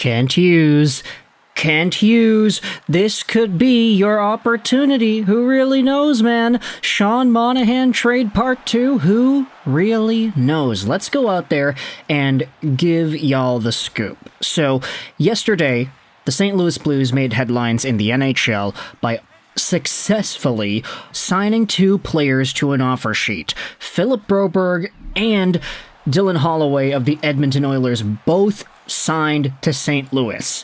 Can't use. Can't use. This could be your opportunity. Who really knows, man? Sean Monahan trade part 2. Who really knows? Let's go out there and give y'all the scoop. So, yesterday, the St. Louis Blues made headlines in the NHL by successfully signing 2 players to an offer sheet. Philip Broberg and Dylan Holloway of the Edmonton Oilers both signed to St. Louis.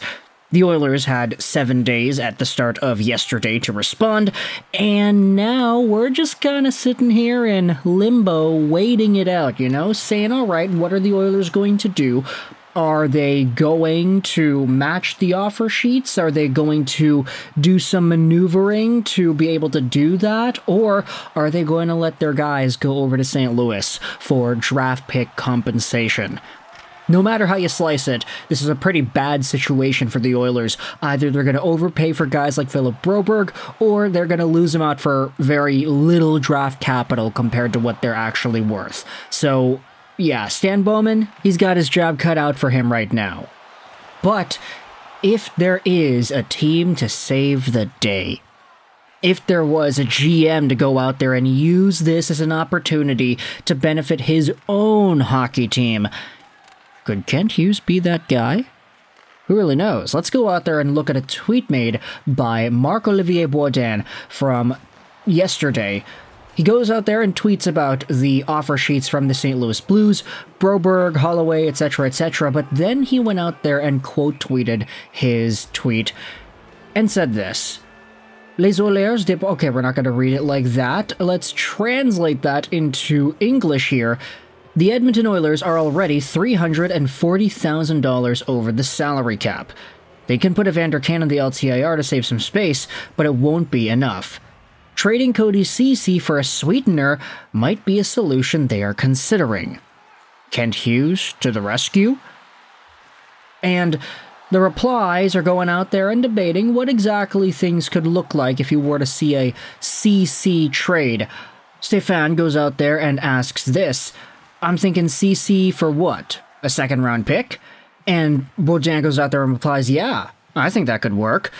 The Oilers had 7 days at the start of yesterday to respond, and now we're just kind of sitting here in limbo, waiting it out, saying, all right, what are the Oilers going to do? Are they going to match the offer sheets? Are they going to do some maneuvering to be able to do that? Or are they going to let their guys go over to St. Louis for draft pick compensation? No matter how you slice it, this is a pretty bad situation for the Oilers. Either they're going to overpay for guys like Philip Broberg, or they're going to lose them out for very little draft capital compared to what they're actually worth. So, yeah, Stan Bowman, he's got his job cut out for him right now. But if there is a team to save the day, if there was a GM to go out there and use this as an opportunity to benefit his own hockey team, could Kent Hughes be that guy? Who really knows? Let's go out there and look at a tweet made by Marc-Olivier Bourdin from yesterday. He goes out there and tweets about the offer sheets from the St. Louis Blues, Broberg, Holloway, etc., but then he went out there and quote-tweeted his tweet and said this. Les Oilers de... Okay, we're not going to read it like that. Let's translate that into English here. The Edmonton Oilers are already $340,000 over the salary cap. They can put Evander Kane on the LTIR to save some space, but it won't be enough. Trading Cody Ceci for a sweetener might be a solution they are considering. Kent Hughes to the rescue? And the replies are going out there and debating what exactly things could look like if you were to see a CC trade. Stefan goes out there and asks this. I'm thinking CC for what? A second-round pick? And Bourdin goes out there and replies, yeah, I think that could work.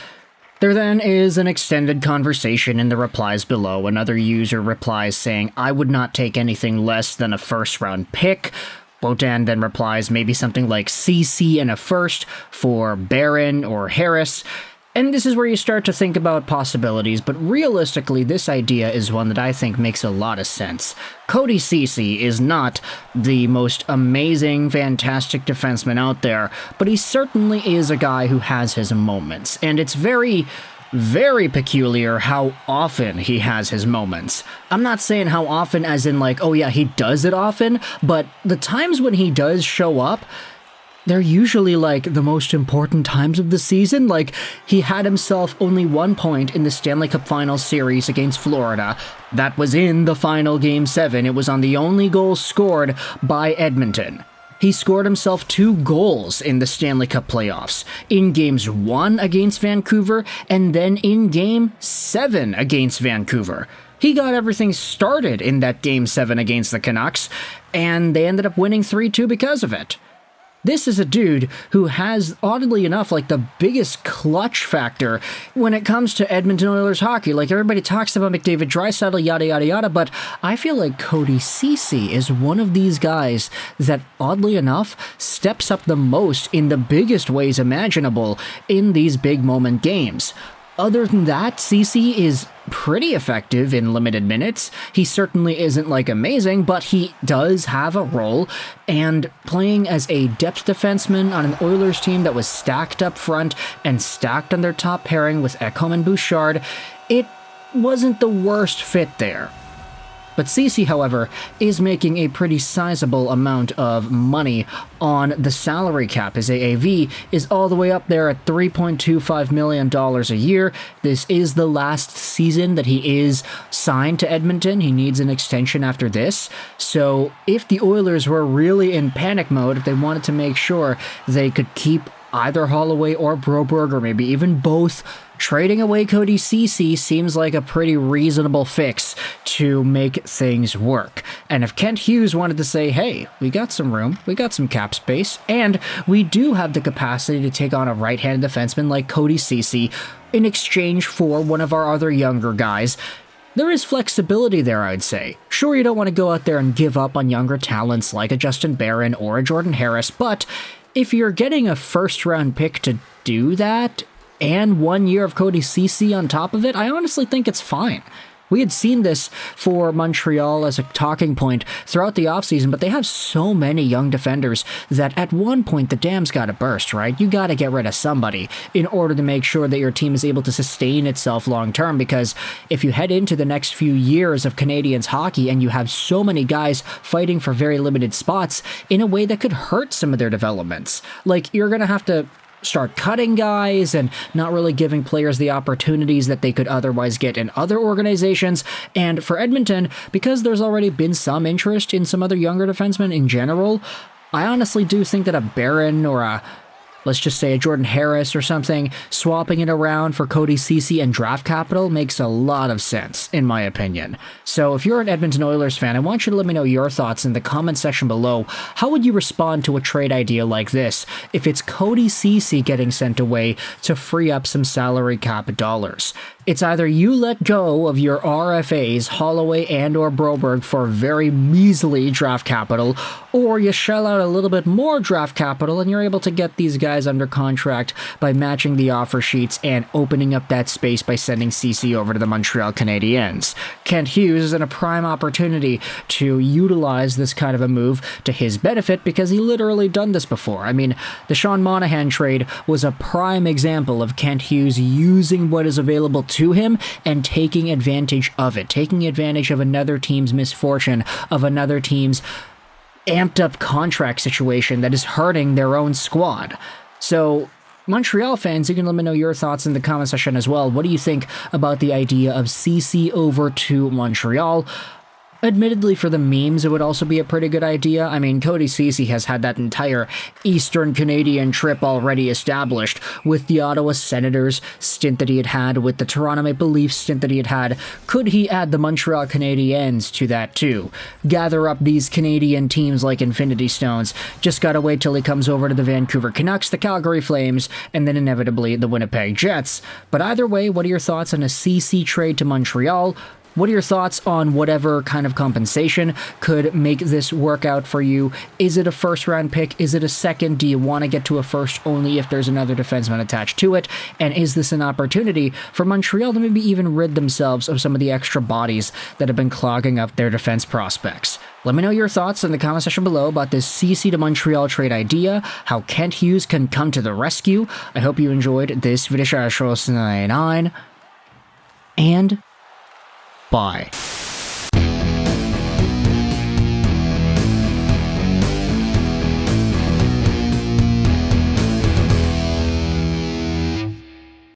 There then is an extended conversation in the replies below. Another user replies saying, I would not take anything less than a first-round pick. Bourdin then replies maybe something like CC and a first for Barron or Harris. And this is where you start to think about possibilities, but realistically, this idea is one that I think makes a lot of sense. Cody Ceci is not the most amazing, fantastic defenseman out there, but he certainly is a guy who has his moments, and it's very, very peculiar how often he has his moments. I'm not saying how often as in like, oh yeah, he does it often, but the times when he does show up, they're usually like the most important times of the season. Like, he had himself only 1 point in the Stanley Cup Finals series against Florida. That was in the final Game 7. It was on the only goal scored by Edmonton. He scored himself 2 goals in the Stanley Cup playoffs, in Games 1 against Vancouver, and then in Game 7 against Vancouver. He got everything started in that Game 7 against the Canucks, and they ended up winning 3-2 because of it. This is a dude who has, oddly enough, like the biggest clutch factor when it comes to Edmonton Oilers hockey. Like, everybody talks about McDavid, Draisaitl, yada, yada, yada, but I feel like Cody Ceci is one of these guys that, oddly enough, steps up the most in the biggest ways imaginable in these big moment games. Other than that, Ceci is pretty effective in limited minutes. He certainly isn't like amazing, but he does have a role, and playing as a depth defenseman on an Oilers team that was stacked up front and stacked on their top pairing with Ekholm and Bouchard, it wasn't the worst fit there. But Ceci, however, is making a pretty sizable amount of money on the salary cap. His AAV is all the way up there at $3.25 million a year. This is the last season that he is signed to Edmonton. He needs an extension after this. So if the Oilers were really in panic mode, if they wanted to make sure they could keep either Holloway or Broberg, or maybe even both, trading away Cody Ceci seems like a pretty reasonable fix to make things work. And if Kent Hughes wanted to say, hey, we got some room, we got some cap space, and we do have the capacity to take on a right-handed defenseman like Cody Ceci in exchange for one of our other younger guys, there is flexibility there, I'd say. Sure, you don't want to go out there and give up on younger talents like a Justin Barron or a Jordan Harris, but if you're getting a first-round pick to do that, and 1 year of Cody Ceci on top of it, I honestly think it's fine. We had seen this for Montreal as a talking point throughout the offseason, but they have so many young defenders that at one point the dam's got to burst, right? You got to get rid of somebody in order to make sure that your team is able to sustain itself long term, because if you head into the next few years of Canadiens hockey and you have so many guys fighting for very limited spots in a way that could hurt some of their developments, like you're going to have to start cutting guys and not really giving players the opportunities that they could otherwise get in other organizations. And for Edmonton, because there's already been some interest in some other younger defensemen in general, I honestly do think that a Barron or a, let's just say a Jordan Harris or something, swapping it around for Cody Ceci and draft capital makes a lot of sense, in my opinion. So if you're an Edmonton Oilers fan, I want you to let me know your thoughts in the comment section below. How would you respond to a trade idea like this if it's Cody Ceci getting sent away to free up some salary cap dollars? It's either you let go of your RFAs, Holloway and or Broberg, for very measly draft capital, or you shell out a little bit more draft capital and you're able to get these guys under contract by matching the offer sheets and opening up that space by sending Ceci over to the Montreal Canadiens. Kent Hughes is in a prime opportunity to utilize this kind of a move to his benefit because he literally done this before. I mean, the Sean Monahan trade was a prime example of Kent Hughes using what is available to him and taking advantage of it, taking advantage of another team's misfortune, of another team's amped up contract situation that is hurting their own squad. So Montreal fans, you can let me know your thoughts in the comment section as well. What do you think about the idea of Ceci over to Montreal? Admittedly, for the memes, it would also be a pretty good idea. I mean, Cody Ceci has had that entire Eastern Canadian trip already established with the Ottawa Senators stint that he had, with the Toronto Maple Leafs stint that he had. Could he add the Montreal Canadiens to that too? Gather up these Canadian teams like Infinity Stones. Just gotta wait till he comes over to the Vancouver Canucks, the Calgary Flames, and then inevitably the Winnipeg Jets. But either way, what are your thoughts on a Ceci trade to Montreal? What are your thoughts on whatever kind of compensation could make this work out for you? Is it a first-round pick? Is it a second? Do you want to get to a first only if there's another defenseman attached to it? And is this an opportunity for Montreal to maybe even rid themselves of some of the extra bodies that have been clogging up their defense prospects? Let me know your thoughts in the comment section below about this Ceci to Montreal trade idea, how Kent Hughes can come to the rescue. I hope you enjoyed this video, and bye.